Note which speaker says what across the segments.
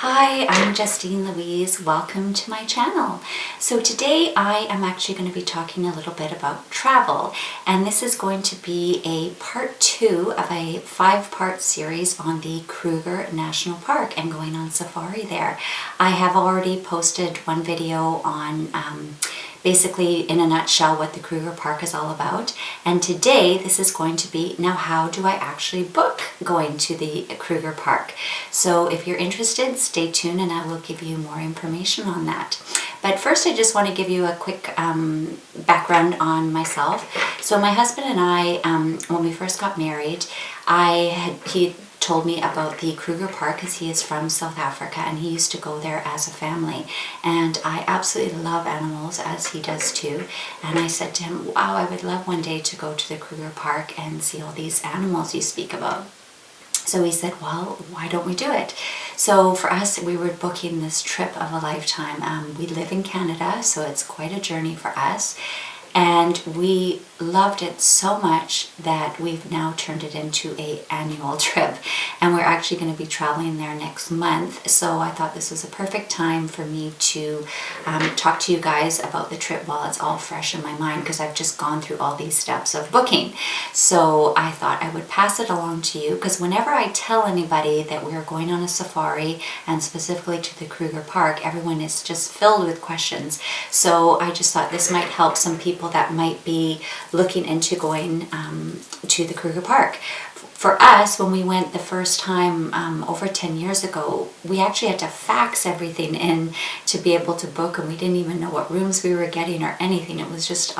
Speaker 1: Hi, I'm Justine Louise. Welcome to my channel. So today I am actually going to be talking a little bit about travel, and this is going to be a part 2 of a 5-part series on the Kruger National Park and going on safari there. I have already posted one video on basically in a nutshell what the Kruger Park is all about, and today this is going to be now how do I actually book going to the Kruger Park. So if you're interested, stay tuned and I will give you more information on that. But first I just want to give you a quick background on myself. So my husband and I, when we first got married, he told me about the Kruger Park because he is from South Africa and he used to go there as a family, and I absolutely love animals, as he does too. And I said to him, wow, I would love one day to go to the Kruger Park and see all these animals you speak about. So he said, well, why don't we do it? So for us, we were booking this trip of a lifetime. We live in Canada, so it's quite a journey for us. And we loved it so much that we've now turned it into an annual trip. And we're actually going to be traveling there next month. So I thought this was a perfect time for me to talk to you guys about the trip while it's all fresh in my mind, because I've just gone through all these steps of booking. So I thought I would pass it along to you, because whenever I tell anybody that we are going on a safari, and specifically to the Kruger Park, everyone is just filled with questions. So I just thought this might help some people that might be looking into going to the Kruger Park. For us, when we went the first time over 10 years ago, we actually had to fax everything in to be able to book, and we didn't even know what rooms we were getting or anything. It was just,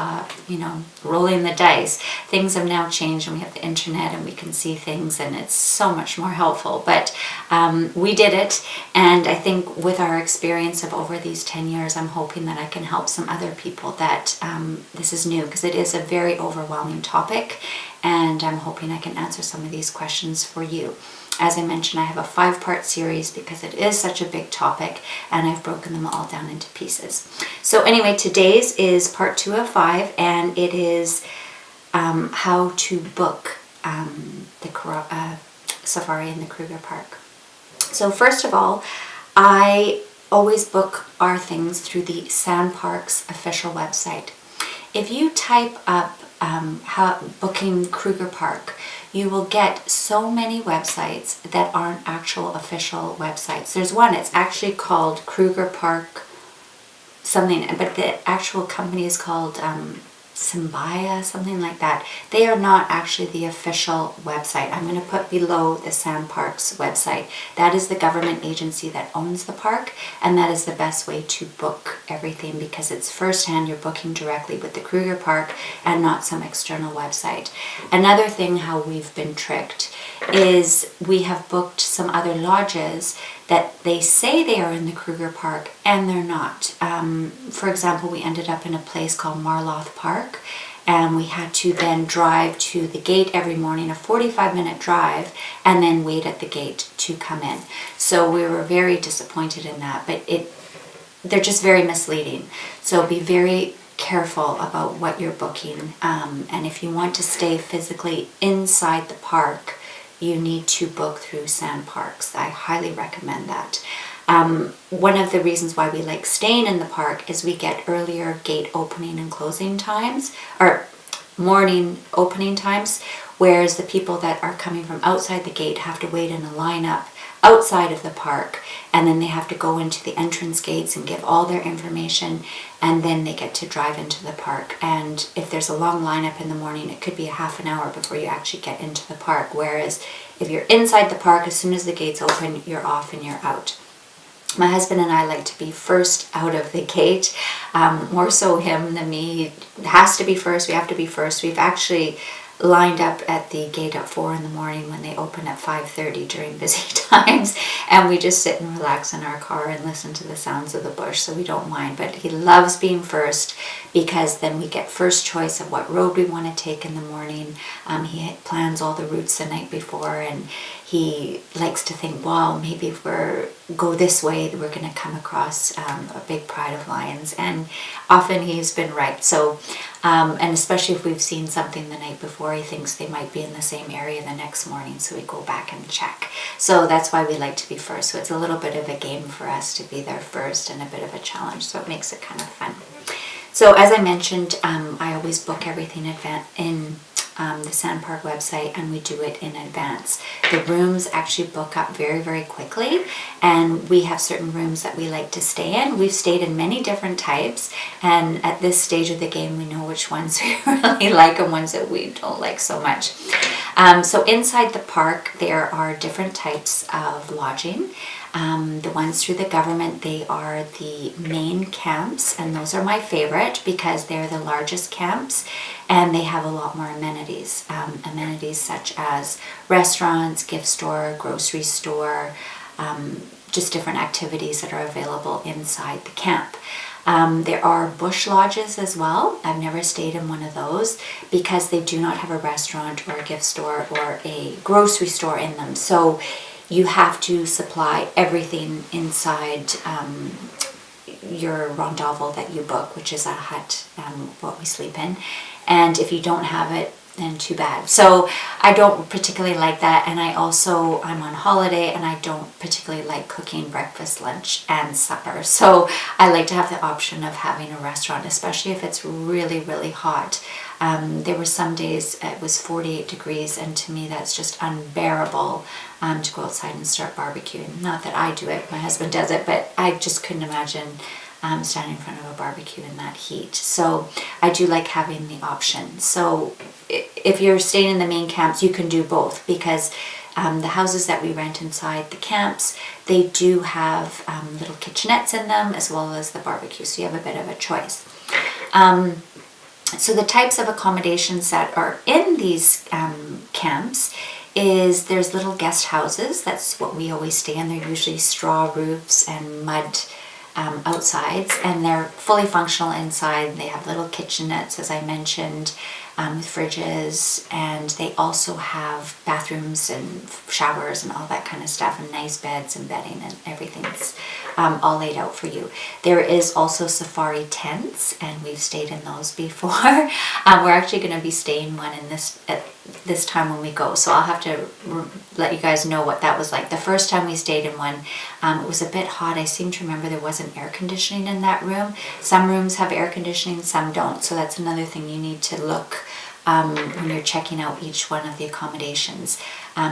Speaker 1: rolling the dice. Things have now changed and we have the internet and we can see things, and it's so much more helpful. But we did it, and I think with our experience of over these 10 years, I'm hoping that I can help some other people that this is new, because it is a very overwhelming topic. And I'm hoping I can answer some of these questions for you. As I mentioned, I have a 5-part series because it is such a big topic, and I've broken them all down into pieces. So anyway, today's is part 2 of 5, and it is how to book the safari in the Kruger Park. So first of all, I always book our things through the Sanparks official website. If you type up booking Kruger Park, you will get so many websites that aren't actual official websites. There's one, it's actually called Kruger Park something, but the actual company is called Symbia, something like that. They are not actually the official website. I'm going to put below the Sanparks website. That is the government agency that owns the park, and that is the best way to book everything, because it's firsthand, you're booking directly with the Kruger Park and not some external website. Another thing how we've been tricked is we have booked some other lodges that they say they are in the Kruger Park and they're not. For example, we ended up in a place called Marloth Park, and we had to then drive to the gate every morning, a 45-minute drive, and then wait at the gate to come in. So we were very disappointed in that, but they're just very misleading. So be very careful about what you're booking, and if you want to stay physically inside the park, you need to book through Sanparks. I highly recommend that. One of the reasons why we like staying in the park is we get earlier gate opening and closing times, or morning opening times, whereas the people that are coming from outside the gate have to wait in a lineup outside of the park, and then they have to go into the entrance gates and give all their information, and then they get to drive into the park. And if there's a long lineup in the morning, it could be a half an hour before you actually get into the park, whereas if you're inside the park, as soon as the gates open, you're off and you're out. My husband and I like to be first out of the gate, more so him than me. It has to be first, we have to be first. We've actually lined up at the gate at 4 in the morning when they open at 5:30 during busy times, and we just sit and relax in our car and listen to the sounds of the bush, so we don't mind. But he loves being first because then we get first choice of what road we want to take in the morning. He plans all the routes the night before, and he likes to think, wow, maybe if we go this way, we're going to come across a big pride of lions. And often he's been right. So, and especially if we've seen something the night before, he thinks they might be in the same area the next morning. So we go back and check. So that's why we like to be first. So it's a little bit of a game for us to be there first, and a bit of a challenge. So it makes it kind of fun. So as I mentioned, I always book everything in the Sanpark website, and we do it in advance. The rooms actually book up very, very quickly, and we have certain rooms that we like to stay in. We've stayed in many different types, and at this stage of the game, we know which ones we really like and ones that we don't like so much. So inside the park, there are different types of lodging. The ones through the government, they are the main camps, and those are my favorite because they're the largest camps, and they have a lot more amenities. Amenities such as restaurants, gift store, grocery store, just different activities that are available inside the camp. There are bush lodges as well. I've never stayed in one of those because they do not have a restaurant or a gift store or a grocery store in them. So you have to supply everything inside your rondavel that you book, which is a hut, what we sleep in. And if you don't have it, then too bad. So I don't particularly like that, and I'm on holiday, and I don't particularly like cooking breakfast, lunch, and supper. So I like to have the option of having a restaurant, especially if it's really, really hot. There were some days it was 48 degrees, and to me that's just unbearable to go outside and start barbecuing. Not that I do it, my husband does it, but I just couldn't imagine standing in front of a barbecue in that heat. So I do like having the option. So if you're staying in the main camps, you can do both, because the houses that we rent inside the camps, they do have little kitchenettes in them as well as the barbecue, so you have a bit of a choice. So the types of accommodations that are in these camps is there's little guest houses. That's what we always stay in. They're usually straw roofs and mud outsides, and they're fully functional inside. They have little kitchenettes, as I mentioned, with fridges, and they also have bathrooms and showers and all that kind of stuff, and nice beds and bedding, and everything's all laid out for you. There is also safari tents, and we've stayed in those before. We're actually going to be staying one in this time when we go, so I'll have to let you guys know what that was like. The first time we stayed in one, it was a bit hot. I seem to remember there wasn't air conditioning in that room. Some rooms have air conditioning, some don't, so that's another thing you need to look when you're checking out each one of the accommodations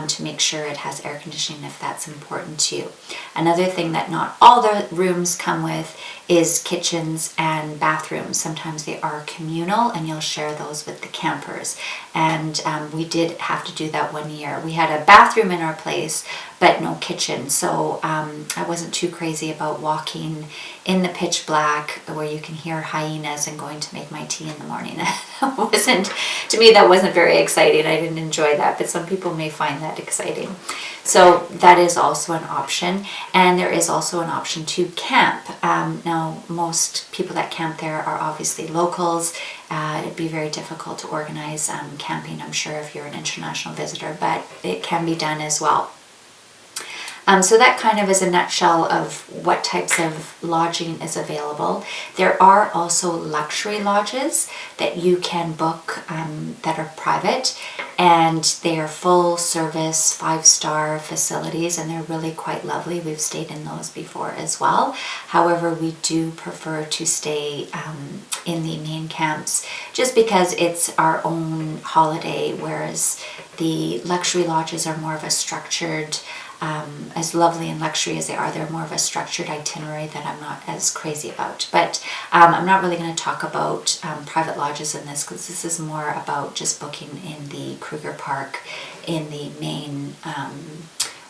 Speaker 1: to make sure it has air conditioning if that's important to you. Another thing that not all the rooms come with is kitchens and bathrooms. Sometimes they are communal, and you'll share those with the campers. And we did have to do that one year. We had a bathroom in our place, but no kitchen. So I wasn't too crazy about walking in the pitch black where you can hear hyenas and going to make my tea in the morning. To me, that wasn't very exciting. I didn't enjoy that, but some people may find that exciting. So that is also an option, and there is also an option to camp. Now, most people that camp there are obviously locals. It'd be very difficult to organize camping, I'm sure, if you're an international visitor, but it can be done as well. So that kind of is a nutshell of what types of lodging is available. There are also luxury lodges that you can book that are private, and they are full service 5-star facilities, and they're really quite lovely. We've stayed in those before as well. However, we do prefer to stay in the main camps just because it's our own holiday, whereas the luxury lodges are more of a structured, as lovely and luxury as they are, they're more of a structured itinerary that I'm not as crazy about. But I'm not really going to talk about private lodges in this, because this is more about just booking in the Kruger Park in the main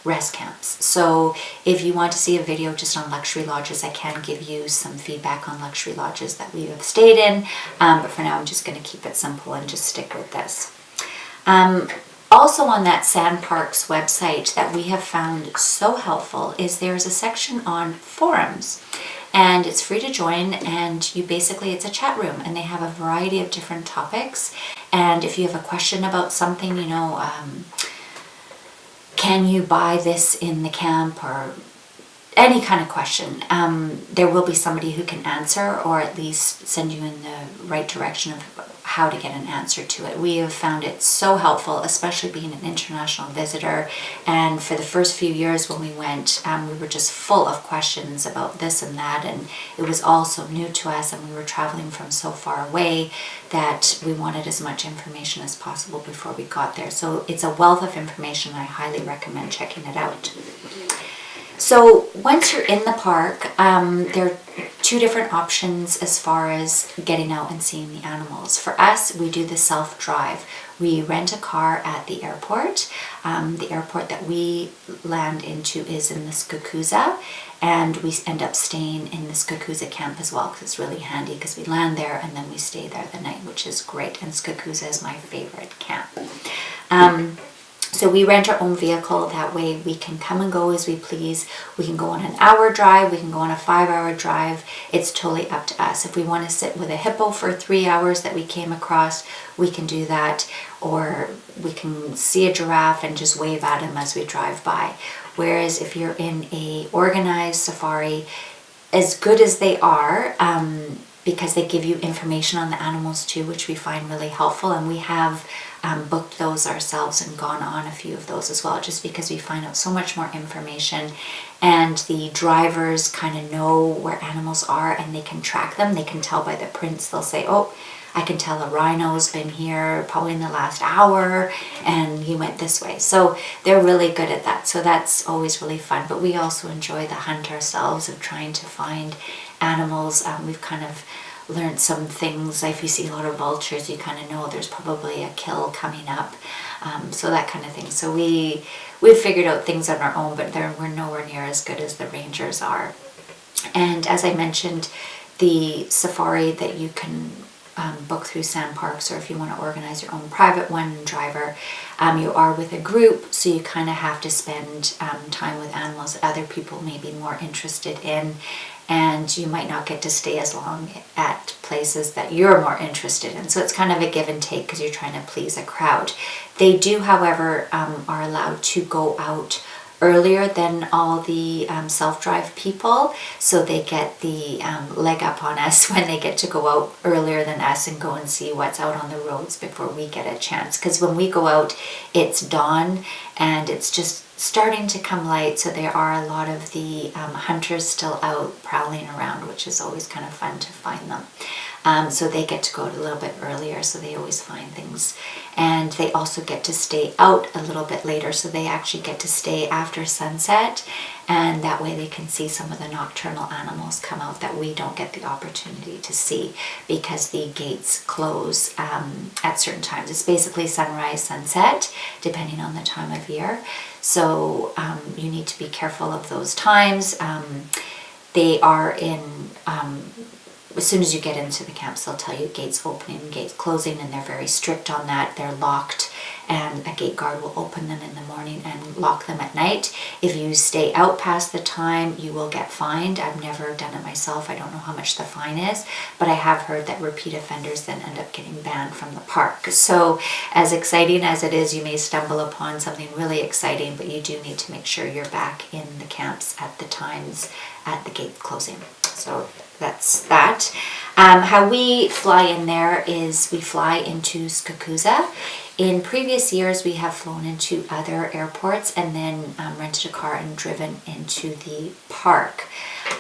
Speaker 1: rest camps. So if you want to see a video just on luxury lodges, I can give you some feedback on luxury lodges that we have stayed in, but for now I'm just going to keep it simple and just stick with this. Also on that Sanparks website that we have found so helpful is there's a section on forums. and it's free to join, and you basically, it's a chat room, and they have a variety of different topics. And if you have a question about something, you know, can you buy this in the camp, or any kind of question, there will be somebody who can answer, or at least send you in the right direction of how to get an answer to it. We have found it so helpful, especially being an international visitor. And for the first few years when we went, we were just full of questions about this and that, and it was all so new to us, and we were traveling from so far away that we wanted as much information as possible before we got there. So it's a wealth of information. I highly recommend checking it out. So once you're in the park, there are two different options as far as getting out and seeing the animals. For us, we do the self-drive. We rent a car at the airport. The airport that we land into is in the Skukuza, and we end up staying in the Skukuza camp as well, because it's really handy, because we land there and then we stay there the night, which is great. And Skukuza is my favorite camp. So we rent our own vehicle. That way we can come and go as we please. We can go on an hour drive. We can go on a 5-hour drive. It's totally up to us. If we want to sit with a hippo for 3 hours that we came across, we can do that. Or we can see a giraffe and just wave at him as we drive by. Whereas if you're in a organized safari, as good as they are, because they give you information on the animals too, which we find really helpful, and we have booked those ourselves and gone on a few of those as well, just because we find out so much more information, and the drivers kind of know where animals are and they can track them. They can tell by the prints. They'll say, oh, I can tell a rhino's been here probably in the last hour and he went this way. So they're really good at that. So that's always really fun. But we also enjoy the hunt ourselves of trying to find animals. We've kind of learned some things. If you see a lot of vultures, you kind of know there's probably a kill coming up. So that kind of thing. So we've figured out things on our own, but we're nowhere near as good as the rangers are. And as I mentioned, the safari that you can book through Sanparks, or if you want to organize your own private one driver, you are with a group, so you kind of have to spend time with animals that other people may be more interested in, and you might not get to stay as long at places that you're more interested in. So it's kind of a give and take, because you're trying to please a crowd. They do, however, are allowed to go out earlier than all the self-drive people, so they get the leg up on us when they get to go out earlier than us and go and see what's out on the roads before we get a chance. Because when we go out, it's dawn and it's just starting to come light, so there are a lot of the hunters still out prowling around, which is always kind of fun to find them. So they get to go out a little bit earlier, so they always find things. And they also get to stay out a little bit later, so they actually get to stay after sunset, and that way they can see some of the nocturnal animals come out that we don't get the opportunity to see, because the gates close at certain times. It's basically sunrise, sunset, depending on the time of year. So you need to be careful of those times. They are in... as soon as you get into the camps, they'll tell you gates opening, gates closing, and they're very strict on that. They're locked, and a gate guard will open them in the morning and lock them at night. If you stay out past the time, you will get fined. I've never done it myself. I don't know how much the fine is, but I have heard that repeat offenders then end up getting banned from the park. So as exciting as it is, you may stumble upon something really exciting, but you do need to make sure you're back in the camps at the times at the gate closing. So that's that. How we fly in there is we fly into Skukuza. In previous years, we have flown into other airports and then rented a car and driven into the park.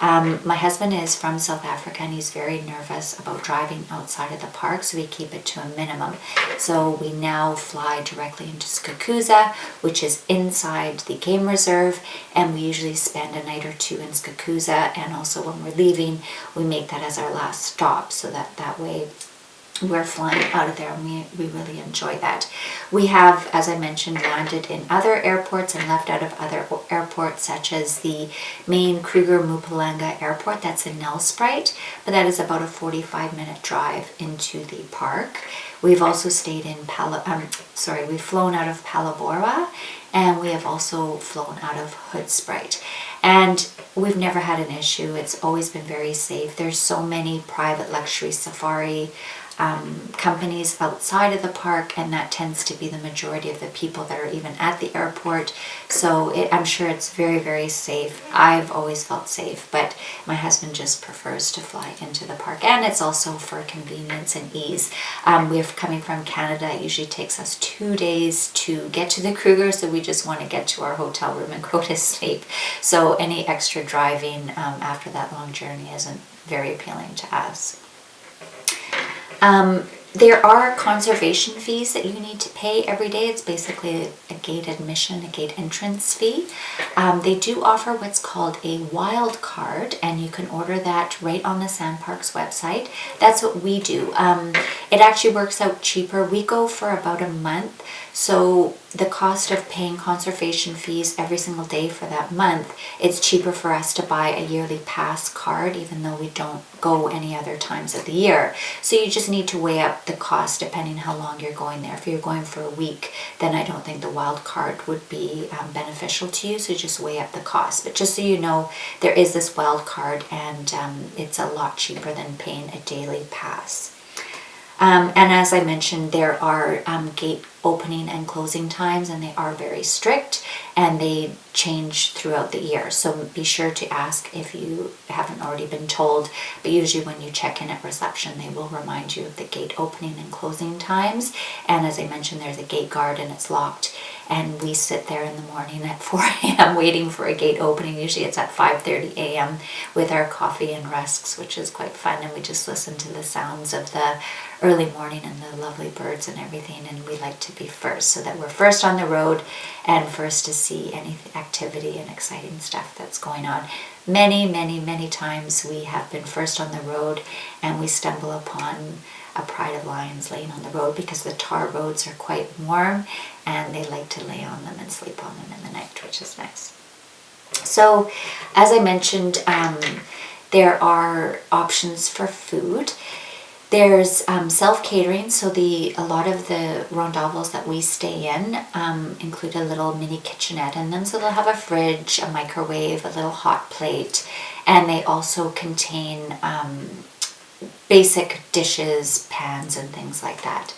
Speaker 1: My husband is from South Africa, and he's very nervous about driving outside of the park, so we keep it to a minimum. So we now fly directly into Skukuza, which is inside the game reserve, and we usually spend a night or two in Skukuza, and also when we're leaving, we make that as our last stop, so that way we're flying out of there, and we really enjoy that. We have, as I mentioned, landed in other airports and left out of other airports, such as the main Kruger Mpumalanga airport. That's in Nelspruit, but that is about a 45-minute drive into the park. We've also stayed in we've flown out of Palabora, and we have also flown out of Hoedspruit. And we've never had an issue. It's always been very safe. There's so many private luxury safari companies outside of the park, and that tends to be the majority of the people that are even at the airport. So I'm sure it's very, very safe. I've always felt safe, but my husband just prefers to fly into the park, and it's also for convenience and ease. We're coming from Canada. It usually takes us 2 days to get to the Kruger, so we just want to get to our hotel room and go to sleep. So any extra driving after that long journey isn't very appealing to us. There are conservation fees that you need to pay every day. It's basically a gate admission, a gate entrance fee. They do offer what's called a wild card, and you can order that right on the Sanparks website. That's what we do. It actually works out cheaper. We go for about a month, so the cost of paying conservation fees every single day for that month, it's cheaper for us to buy a yearly pass card, even though we don't go any other times of the year. So you just need to weigh up the cost depending how long you're going there. If you're going for a week, then I don't think the wild card would be beneficial to you, so just weigh up the cost. But just so you know, there is this wild card, and it's a lot cheaper than paying a daily pass. And as I mentioned, there are gate opening and closing times, and they are very strict, and they change throughout the year. So be sure to ask if you haven't already been told, but usually when you check in at reception, they will remind you of the gate opening and closing times. And as I mentioned, there's a gate guard and it's locked, and we sit there in the morning at 4 a.m. waiting for a gate opening. Usually it's at 5:30 a.m. with our coffee and rusks, which is quite fun, and we just listen to the sounds of the early morning and the lovely birds and everything, and we like to be first so that we're first on the road and first to see any activity and exciting stuff that's going on. Many times we have been first on the road and we stumble upon a pride of lions laying on the road, because the tar roads are quite warm and they like to lay on them and sleep on them in the night, which is nice. So as I mentioned, there are options for food. There's self-catering, so a lot of the rondavels that we stay in include a little mini kitchenette in them. So they'll have a fridge, a microwave, a little hot plate, and they also contain basic dishes, pans, and things like that.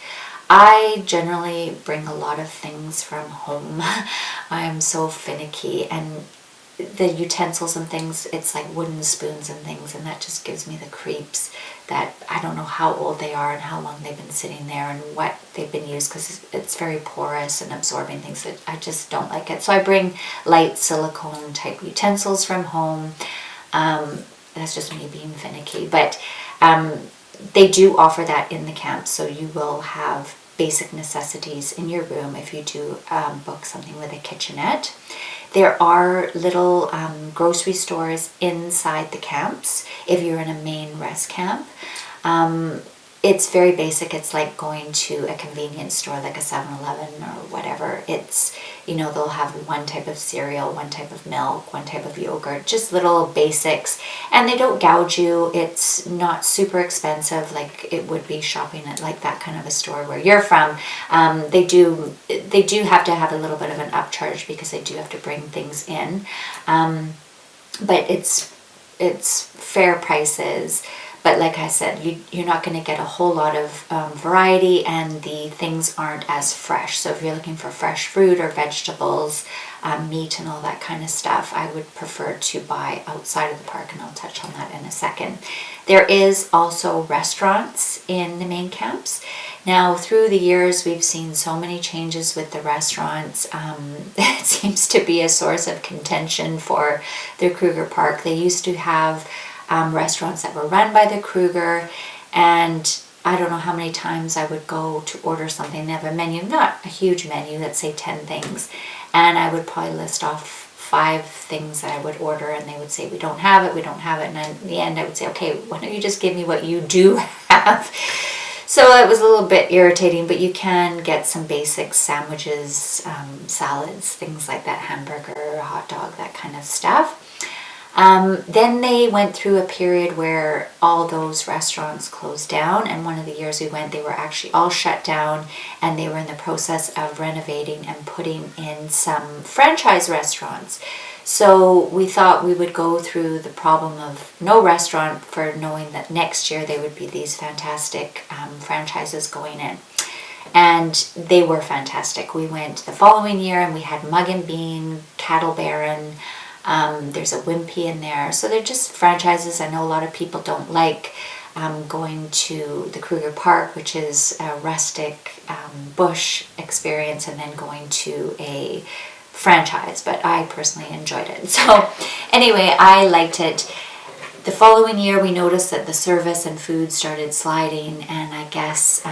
Speaker 1: I generally bring a lot of things from home. I am so finicky, and the utensils and things, it's like wooden spoons and things, and that just gives me the creeps. That I don't know how old they are and how long they've been sitting there and what they've been used, because it's very porous and absorbing things. That I just don't like it. So I bring light silicone type utensils from home. That's just me being finicky, but they do offer that in the camp, so you will have basic necessities in your room if you do book something with a kitchenette. There are little grocery stores inside the camps if you're in a main rest camp. It's very basic. It's like going to a convenience store like a 7-Eleven or whatever. It's, they'll have one type of cereal, one type of milk, one type of yogurt, just little basics. And they don't gouge you. It's not super expensive like it would be shopping at like that kind of a store where you're from. They do have to have a little bit of an upcharge because they do have to bring things in. But it's fair prices. But like I said, you're not going to get a whole lot of variety, and the things aren't as fresh. So if you're looking for fresh fruit or vegetables, meat and all that kind of stuff, I would prefer to buy outside of the park, and I'll touch on that in a second. There is also restaurants in the main camps. Now, through the years, we've seen so many changes with the restaurants. It seems to be a source of contention for the Kruger Park. They used to have restaurants that were run by the Kruger, and I don't know how many times I would go to order something. They have a menu, not a huge menu, let's say 10 things, and I would probably list off 5 things that I would order, and they would say, we don't have it, and in the end I would say, okay, why don't you just give me what you do have? So it was a little bit irritating, but you can get some basic sandwiches, salads, things like that, hamburger, hot dog, that kind of stuff. Then they went through a period where all those restaurants closed down, and one of the years we went, they were actually all shut down, and they were in the process of renovating and putting in some franchise restaurants. So we thought we would go through the problem of no restaurant for knowing that next year there would be these fantastic franchises going in. And they were fantastic. We went the following year and we had Mug and Bean, Cattle Baron, there's a Wimpy in there. So they're just franchises. I know a lot of people don't like going to the Kruger Park, which is a rustic bush experience, and then going to a franchise, but I personally enjoyed it. So anyway, I liked it. The following year we noticed that the service and food started sliding, and I guess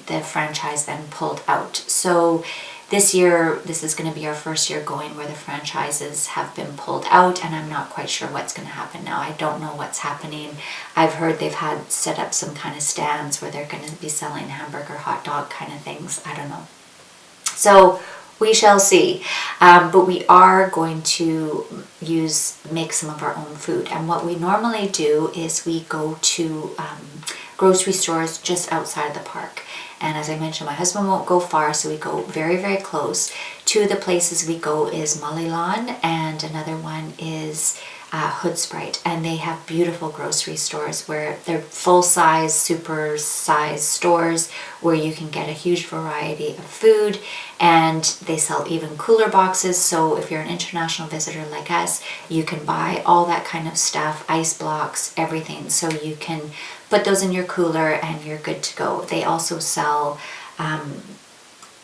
Speaker 1: the franchise then pulled out. So this year, this is going to be our first year going where the franchises have been pulled out, and I'm not quite sure what's going to happen now. I don't know what's happening. I've heard they've had set up some kind of stands where they're going to be selling hamburger, hot dog kind of things. I don't know. So we shall see. But we are going to make some of our own food. And what we normally do is we go to grocery stores just outside of the park. And as I mentioned, my husband won't go far, so we go very, very close. Two of the places we go is Mullilan, and another one is Hoodspite. And they have beautiful grocery stores where they're full-size, super-size stores where you can get a huge variety of food, and they sell even cooler boxes. So if you're an international visitor like us, you can buy all that kind of stuff, ice blocks, everything. So you can put those in your cooler and you're good to go. They also sell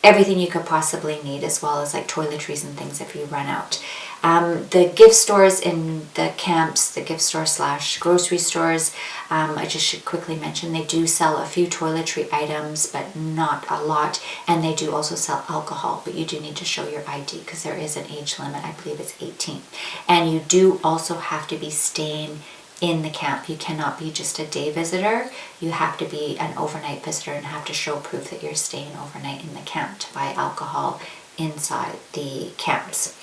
Speaker 1: everything you could possibly need, as well as like toiletries and things if you run out. The gift stores in the camps, the gift store / grocery stores, I just should quickly mention they do sell a few toiletry items, but not a lot. And they do also sell alcohol, but you do need to show your ID because there is an age limit. I believe it's 18. And you do also have to be staying in the camp. You cannot be just a day visitor. You have to be an overnight visitor and have to show proof that you're staying overnight in the camp to buy alcohol inside the camps.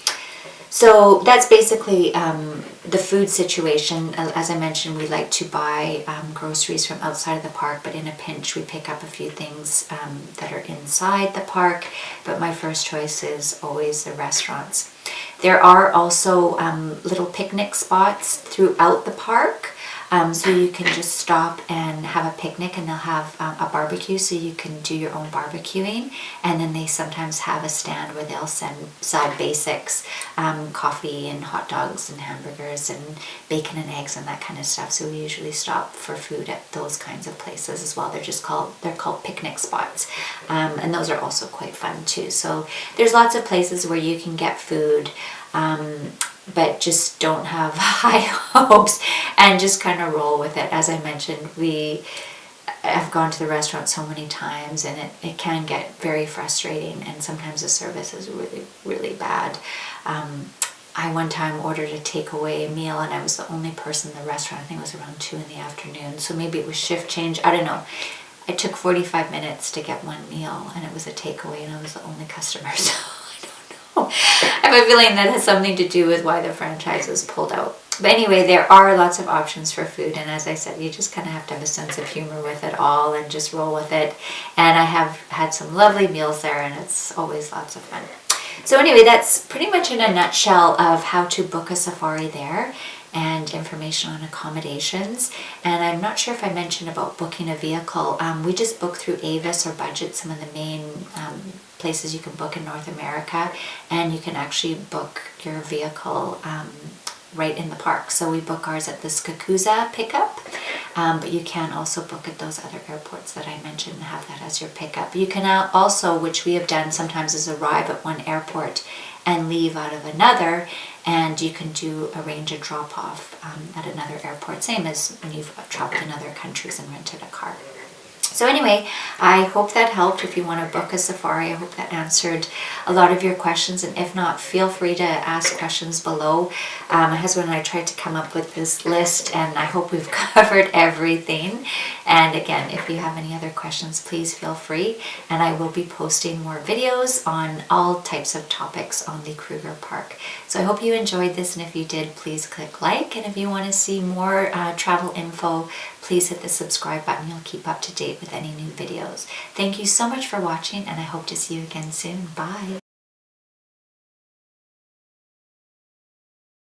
Speaker 1: So that's basically the food situation. As I mentioned, we like to buy groceries from outside of the park, but in a pinch we pick up a few things that are inside the park. But my first choice is always the restaurants. There are also little picnic spots throughout the park. So you can just stop and have a picnic, and they'll have a barbecue, so you can do your own barbecuing. And then they sometimes have a stand where they'll sell basics, coffee and hot dogs and hamburgers and bacon and eggs and that kind of stuff. So we usually stop for food at those kinds of places as well. They're called picnic spots, and those are also quite fun too. So there's lots of places where you can get food. But just don't have high hopes and just kind of roll with it. As I mentioned, we have gone to the restaurant so many times, and it can get very frustrating, and sometimes the service is really, really bad. I one time ordered a takeaway meal, and I was the only person in the restaurant. I think it was around 2 in the afternoon, so maybe it was shift change. I don't know. It took 45 minutes to get one meal, and it was a takeaway, and I was the only customer, so I have a feeling that has something to do with why the franchise was pulled out. But anyway, there are lots of options for food, and as I said, you just kind of have to have a sense of humor with it all and just roll with it. And I have had some lovely meals there, and it's always lots of fun. So anyway, that's pretty much in a nutshell of how to book a safari there and information on accommodations. And I'm not sure if I mentioned about booking a vehicle. We just book through Avis or Budget, some of the main places you can book in North America, and you can actually book your vehicle right in the park. So we book ours at the Skakuza pickup, but you can also book at those other airports that I mentioned and have that as your pickup. You can also, which we have done sometimes, is arrive at one airport and leave out of another, and you can arrange a drop-off at another airport, same as when you've traveled in other countries and rented a car. So anyway, I hope that helped. If you want to book a safari, I hope that answered a lot of your questions. And if not, feel free to ask questions below. My husband and I tried to come up with this list, and I hope we've covered everything. And again, if you have any other questions, please feel free. And I will be posting more videos on all types of topics on the Kruger Park. So I hope you enjoyed this, and if you did, please click like. And if you want to see more travel info, please hit the subscribe button. You'll keep up to date with any new videos. Thank you so much for watching, and I hope to see you again soon. Bye.